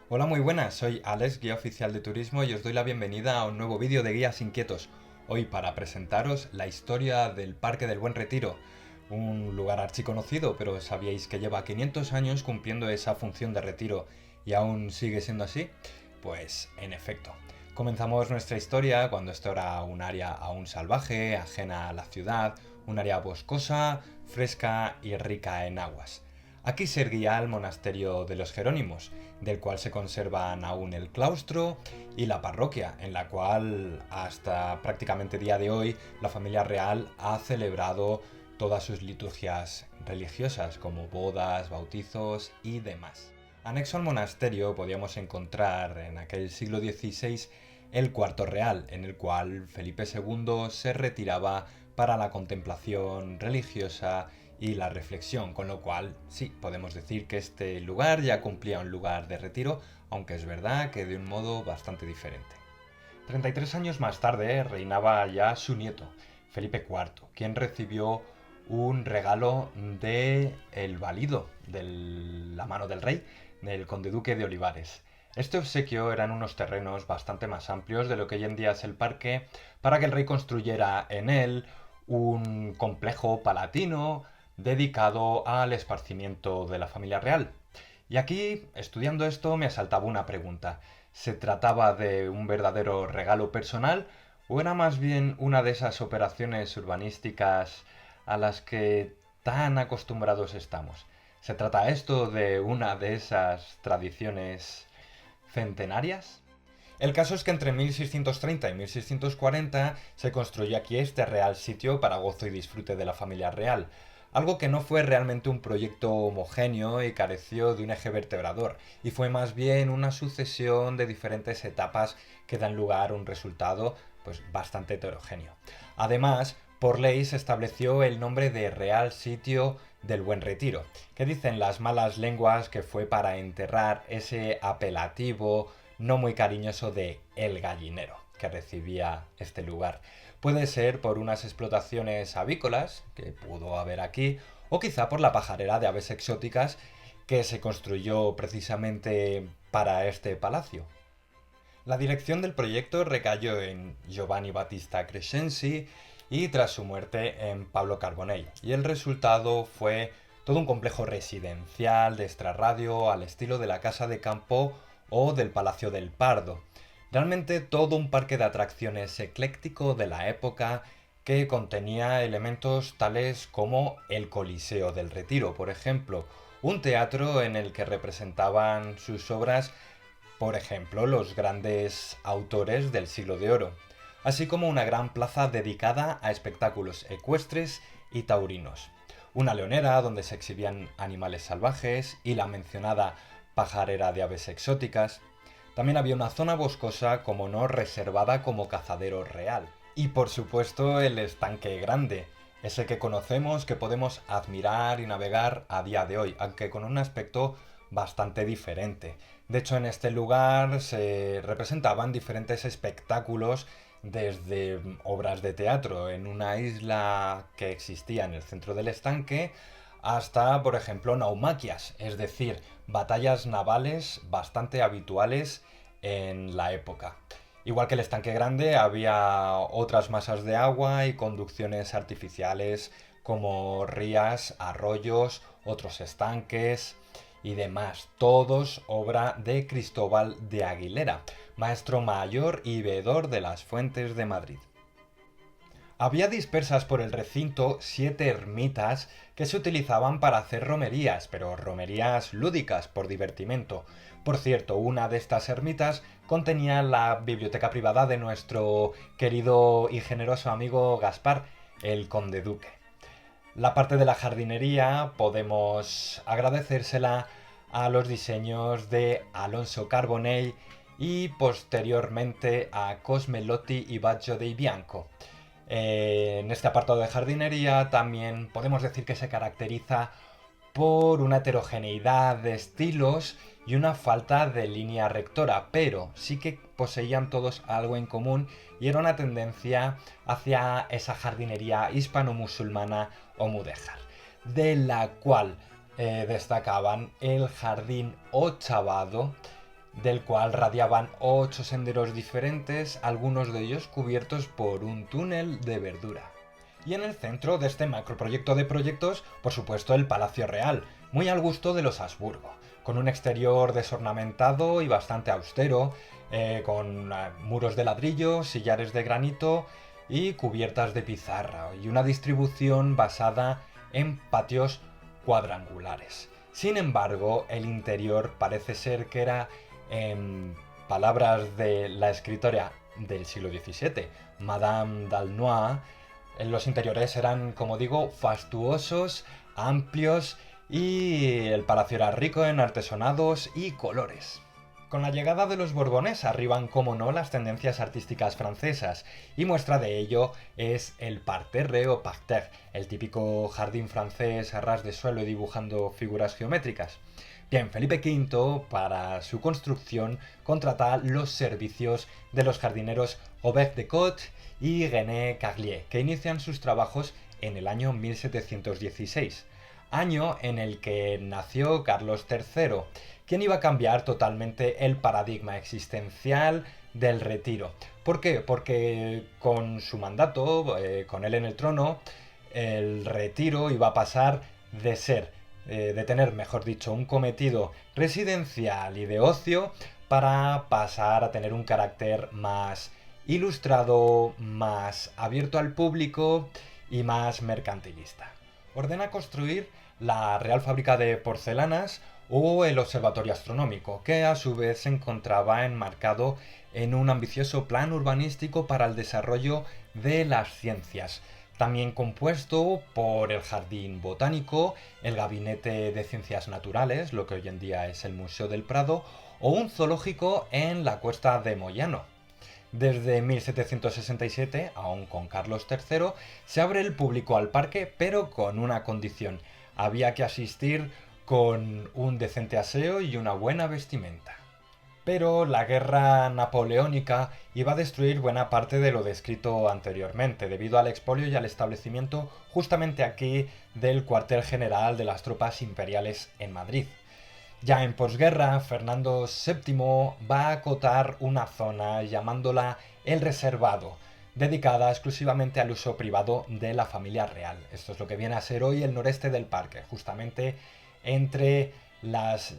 Hola, muy buenas, soy Alex, guía oficial de turismo y os doy la bienvenida a un nuevo vídeo de Guías Inquietos. Hoy para presentaros la historia del Parque del Buen Retiro, un lugar archiconocido, pero ¿sabíais que lleva 500 años cumpliendo esa función de retiro y aún sigue siendo así? Pues en efecto. Comenzamos nuestra historia cuando esto era un área aún salvaje, ajena a la ciudad, un área boscosa, fresca y rica en aguas. Aquí se erguía el monasterio de los Jerónimos, del cual se conservan aún el claustro y la parroquia, en la cual hasta prácticamente día de hoy la familia real ha celebrado todas sus liturgias religiosas, como bodas, bautizos y demás. Anexo al monasterio podíamos encontrar en aquel siglo XVI el cuarto real, en el cual Felipe II se retiraba para la contemplación religiosa y la reflexión, con lo cual sí, podemos decir que este lugar ya cumplía un lugar de retiro, aunque es verdad que de un modo bastante diferente. 33 años más tarde reinaba ya su nieto, Felipe IV, quien recibió un regalo de el valido, de la mano del rey, del conde duque de Olivares. Este obsequio eran unos terrenos bastante más amplios de lo que hoy en día es el parque, para que el rey construyera en él un complejo palatino dedicado al esparcimiento de la familia real. Y aquí, estudiando esto, me asaltaba una pregunta. ¿Se trataba de un verdadero regalo personal o era más bien una de esas operaciones urbanísticas a las que tan acostumbrados estamos? ¿Se trata esto de una de esas tradiciones centenarias? El caso es que entre 1630 y 1640 se construyó aquí este real sitio para gozo y disfrute de la familia real, algo que no fue realmente un proyecto homogéneo y careció de un eje vertebrador, y fue más bien una sucesión de diferentes etapas que dan lugar a un resultado pues bastante heterogéneo. Además, por ley se estableció el nombre de Real Sitio del Buen Retiro, que dicen las malas lenguas que fue para enterrar ese apelativo no muy cariñoso de El Gallinero que recibía este lugar. Puede ser por unas explotaciones avícolas que pudo haber aquí, o quizá por la pajarera de aves exóticas que se construyó precisamente para este palacio. La dirección del proyecto recayó en Giovanni Battista Crescenzi y tras su muerte en Pablo Carbonell, y el resultado fue todo un complejo residencial de extrarradio al estilo de la Casa de Campo o del Palacio del Pardo. Realmente todo un parque de atracciones ecléctico de la época que contenía elementos tales como el Coliseo del Retiro, por ejemplo, un teatro en el que representaban sus obras, por ejemplo, los grandes autores del Siglo de Oro, así como una gran plaza dedicada a espectáculos ecuestres y taurinos, una leonera donde se exhibían animales salvajes y la mencionada pajarera de aves exóticas. También había una zona boscosa, como no, reservada como cazadero real. Y por supuesto el estanque grande, ese que conocemos, que podemos admirar y navegar a día de hoy, aunque con un aspecto bastante diferente. De hecho, en este lugar se representaban diferentes espectáculos, desde obras de teatro en una isla que existía en el centro del estanque, hasta, por ejemplo, naumaquias, es decir, batallas navales bastante habituales en la época. Igual que el estanque grande, había otras masas de agua y conducciones artificiales como rías, arroyos, otros estanques y demás, todos obra de Cristóbal de Aguilera, maestro mayor y veedor de las fuentes de Madrid. Había dispersas por el recinto 7 ermitas que se utilizaban para hacer romerías, pero romerías lúdicas, por divertimento. Por cierto, una de estas ermitas contenía la biblioteca privada de nuestro querido y generoso amigo Gaspar, el conde duque. La parte de la jardinería podemos agradecérsela a los diseños de Alonso Carbonell y posteriormente a Cosme Lotti y Baggio dei Bianco. En este apartado de jardinería también podemos decir que se caracteriza por una heterogeneidad de estilos y una falta de línea rectora, pero sí que poseían todos algo en común y era una tendencia hacia esa jardinería hispano-musulmana o mudéjar, de la cual destacaban el jardín ochavado del cual radiaban 8 senderos diferentes, algunos de ellos cubiertos por un túnel de verdura. Y en el centro de este macroproyecto de proyectos, por supuesto, el Palacio Real, muy al gusto de los Habsburgo, con un exterior desornamentado y bastante austero, con muros de ladrillo, sillares de granito y cubiertas de pizarra, y una distribución basada en patios cuadrangulares. Sin embargo, el interior parece ser que era, en palabras de la escritora del siglo XVII, Madame d'Aulnoy, los interiores eran, como digo, fastuosos, amplios y el palacio era rico en artesonados y colores. Con la llegada de los Borbones arriban, como no, las tendencias artísticas francesas, y muestra de ello es el parterre o parterre, el típico jardín francés a ras de suelo y dibujando figuras geométricas. Bien, Felipe V, para su construcción, contrata los servicios de los jardineros Aubert de Cotte y René Carlier, que inician sus trabajos en el año 1716, año en el que nació Carlos III, quien iba a cambiar totalmente el paradigma existencial del retiro. ¿Por qué? Porque con su mandato, con él en el trono, el retiro iba a pasar de ser, de tener, mejor dicho, un cometido residencial y de ocio, para pasar a tener un carácter más ilustrado, más abierto al público y más mercantilista. Ordena construir la Real Fábrica de Porcelanas o el Observatorio Astronómico, que a su vez se encontraba enmarcado en un ambicioso plan urbanístico para el desarrollo de las ciencias, también compuesto por el Jardín Botánico, el Gabinete de Ciencias Naturales, lo que hoy en día es el Museo del Prado, o un zoológico en la Cuesta de Moyano. Desde 1767, aún con Carlos III, se abre el público al parque, pero con una condición: había que asistir con un decente aseo y una buena vestimenta. Pero la guerra napoleónica iba a destruir buena parte de lo descrito anteriormente, debido al expolio y al establecimiento justamente aquí del cuartel general de las tropas imperiales en Madrid. Ya en posguerra, Fernando VII va a acotar una zona llamándola el Reservado, dedicada exclusivamente al uso privado de la familia real. Esto es lo que viene a ser hoy el noreste del parque, justamente entre las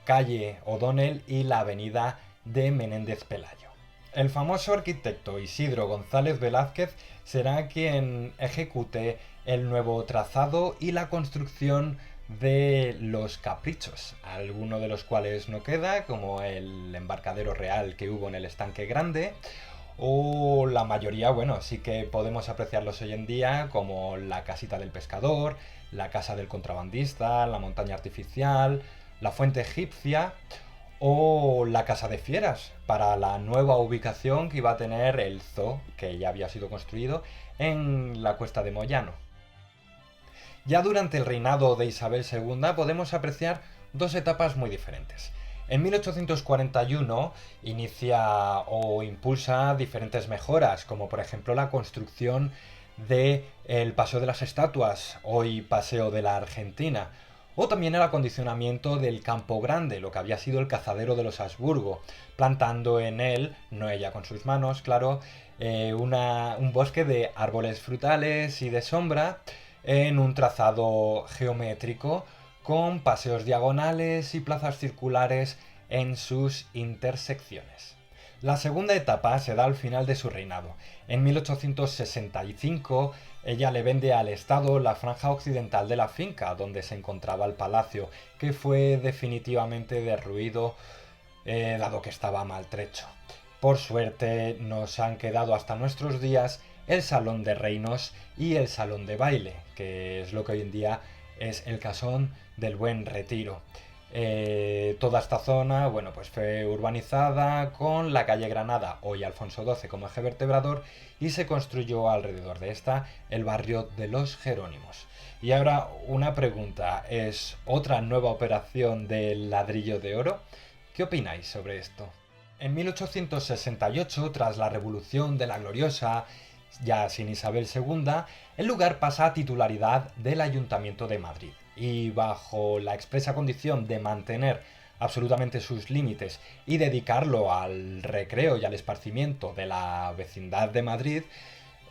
calle O'Donnell y la avenida de Menéndez Pelayo. El famoso arquitecto Isidro González Velázquez será quien ejecute el nuevo trazado y la construcción de los caprichos, alguno de los cuales no queda, como el embarcadero real que hubo en el Estanque Grande, o la mayoría, bueno, sí que podemos apreciarlos hoy en día, como la casita del pescador, la casa del contrabandista, la montaña artificial, la fuente egipcia o la casa de fieras, para la nueva ubicación que iba a tener el zoo, que ya había sido construido en la Cuesta de Moyano. Ya durante el reinado de Isabel II podemos apreciar dos etapas muy diferentes. En 1841 inicia o impulsa diferentes mejoras, como por ejemplo la construcción del Paseo de las Estatuas, hoy Paseo de la Argentina, o también el acondicionamiento del Campo Grande, lo que había sido el cazadero de los Habsburgo, plantando en él, no ella con sus manos, claro, un bosque de árboles frutales y de sombra, en un trazado geométrico con paseos diagonales y plazas circulares en sus intersecciones. La segunda etapa se da al final de su reinado. En 1865 ella le vende al Estado la franja occidental de la finca donde se encontraba el palacio, que fue definitivamente derruido dado que estaba maltrecho. Por suerte nos han quedado hasta nuestros días el Salón de Reinos y el Salón de Baile, que es lo que hoy en día es el Casón del Buen Retiro. Toda esta zona, bueno, pues fue urbanizada con la calle Granada, hoy Alfonso XII, como eje vertebrador, y se construyó alrededor de esta el barrio de los Jerónimos. Y ahora una pregunta, ¿es otra nueva operación del ladrillo de oro? ¿Qué opináis sobre esto? En 1868, tras la Revolución de la Gloriosa, ya sin Isabel II, el lugar pasa a titularidad del Ayuntamiento de Madrid, y bajo la expresa condición de mantener absolutamente sus límites y dedicarlo al recreo y al esparcimiento de la vecindad de Madrid,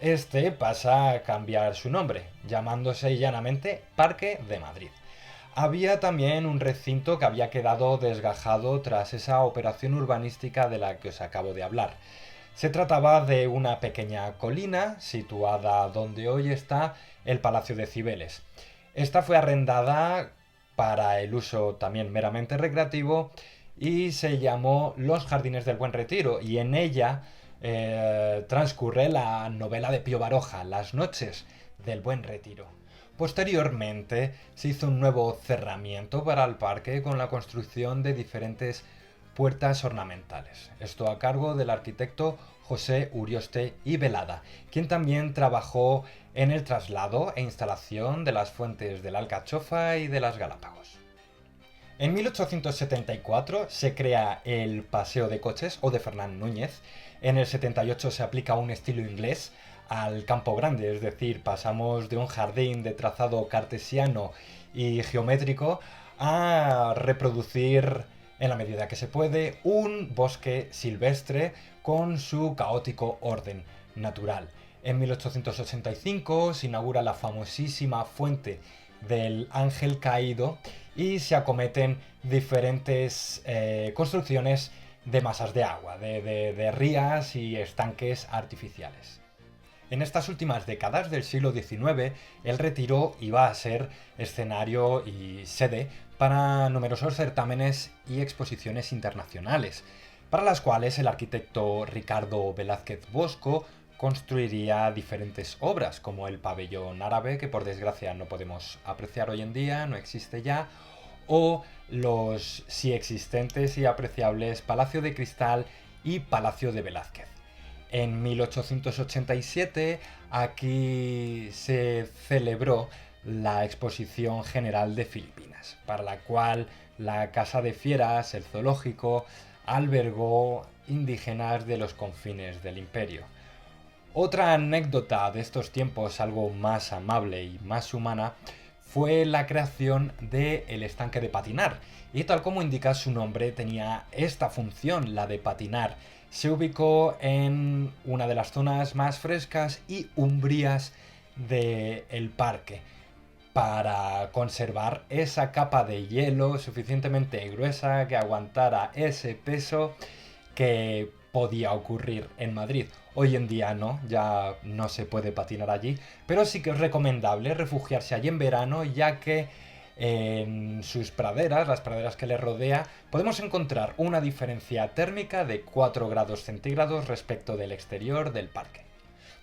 este pasa a cambiar su nombre, llamándose llanamente Parque de Madrid. Había también un recinto que había quedado desgajado tras esa operación urbanística de la que os acabo de hablar. Se trataba de una pequeña colina situada donde hoy está el Palacio de Cibeles. Esta fue arrendada para el uso también meramente recreativo y se llamó Los Jardines del Buen Retiro, y en ella transcurre la novela de Pío Baroja, Las noches del Buen Retiro. Posteriormente se hizo un nuevo cerramiento para el parque con la construcción de diferentes puertas ornamentales. Esto a cargo del arquitecto José Urioste y Velada, quien también trabajó en el traslado e instalación de las fuentes de la Alcachofa y de las Galápagos. En 1874 se crea el Paseo de Coches o de Fernán Núñez. En el 78 se aplica un estilo inglés al campo grande, es decir, pasamos de un jardín de trazado cartesiano y geométrico a reproducir, en la medida que se puede, un bosque silvestre con su caótico orden natural. En 1885 se inaugura la famosísima fuente del Ángel Caído y se acometen diferentes construcciones de masas de agua, de rías y estanques artificiales. En estas últimas décadas del siglo XIX, el Retiro iba a ser escenario y sede para numerosos certámenes y exposiciones internacionales, para las cuales el arquitecto Ricardo Velázquez Bosco construiría diferentes obras, como el pabellón árabe, que por desgracia no podemos apreciar hoy en día, no existe ya, o los sí existentes y apreciables Palacio de Cristal y Palacio de Velázquez. En 1887 aquí se celebró la Exposición General de Filipinas, para la cual la Casa de Fieras, el zoológico, albergó indígenas de los confines del imperio. Otra anécdota de estos tiempos, algo más amable y más humana, fue la creación del estanque de patinar, y tal como indica su nombre tenía esta función, la de patinar. Se ubicó en una de las zonas más frescas y umbrías del parque, para conservar esa capa de hielo suficientemente gruesa que aguantara ese peso que podía ocurrir en Madrid. Hoy en día no, ya no se puede patinar allí, pero sí que es recomendable refugiarse allí en verano, ya que en sus praderas, las praderas que le rodea, podemos encontrar una diferencia térmica de 4 grados centígrados respecto del exterior del parque.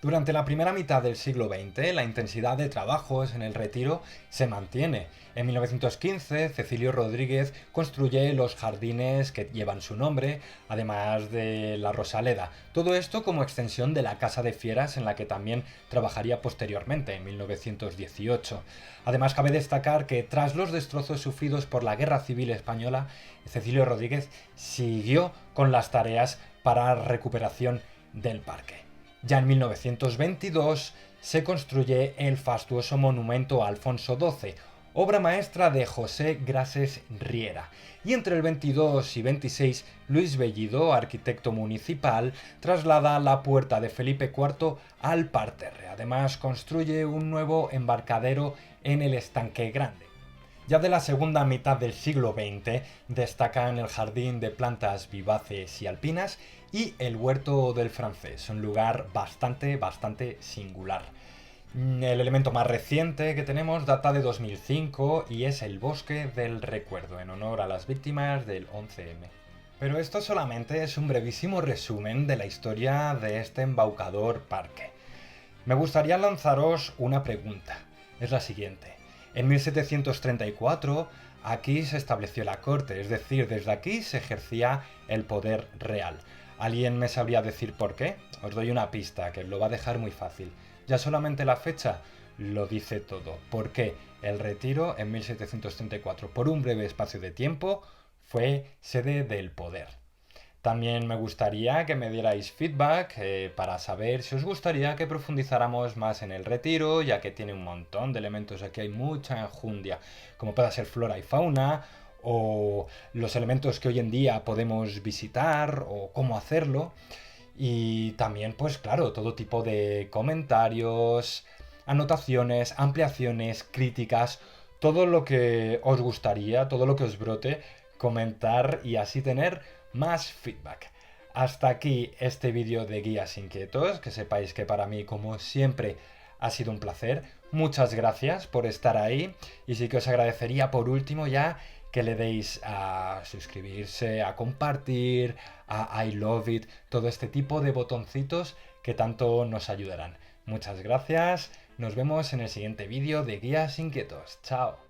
Durante la primera mitad del siglo XX, la intensidad de trabajos en el Retiro se mantiene. En 1915, Cecilio Rodríguez construye los jardines que llevan su nombre, además de la Rosaleda. Todo esto como extensión de la Casa de Fieras, en la que también trabajaría posteriormente, en 1918. Además, cabe destacar que tras los destrozos sufridos por la Guerra Civil Española, Cecilio Rodríguez siguió con las tareas para recuperación del parque. Ya en 1922 se construye el fastuoso monumento a Alfonso XII, obra maestra de José Grases Riera. Y entre el 22 y 26, Luis Bellido, arquitecto municipal, traslada la puerta de Felipe IV al parterre. Además, construye un nuevo embarcadero en el estanque grande. Ya de la segunda mitad del siglo XX destacan el jardín de plantas vivaces y alpinas y el huerto del Francés, un lugar bastante singular. El elemento más reciente que tenemos data de 2005 y es el Bosque del Recuerdo, en honor a las víctimas del 11M. Pero esto solamente es un brevísimo resumen de la historia de este embaucador parque. Me gustaría lanzaros una pregunta. Es la siguiente. En 1734 aquí se estableció la corte, es decir, desde aquí se ejercía el poder real. ¿Alguien me sabría decir por qué? Os doy una pista que lo va a dejar muy fácil. Ya solamente la fecha lo dice todo. Porque el Retiro en 1734, por un breve espacio de tiempo, fue sede del poder. También me gustaría que me dierais feedback para saber si os gustaría que profundizáramos más en el Retiro, ya que tiene un montón de elementos, aquí hay mucha enjundia, como pueda ser flora y fauna, o los elementos que hoy en día podemos visitar o cómo hacerlo. Y también, pues claro, todo tipo de comentarios, anotaciones, ampliaciones, críticas, todo lo que os gustaría, todo lo que os brote, comentar y así tener más feedback. Hasta aquí este vídeo de Guías Inquietos, que sepáis que para mí, como siempre, ha sido un placer. Muchas gracias por estar ahí y sí que os agradecería por último ya que le deis a suscribirse, a compartir, a I love it, todo este tipo de botoncitos que tanto nos ayudarán. Muchas gracias, nos vemos en el siguiente vídeo de Guías Inquietos. Chao.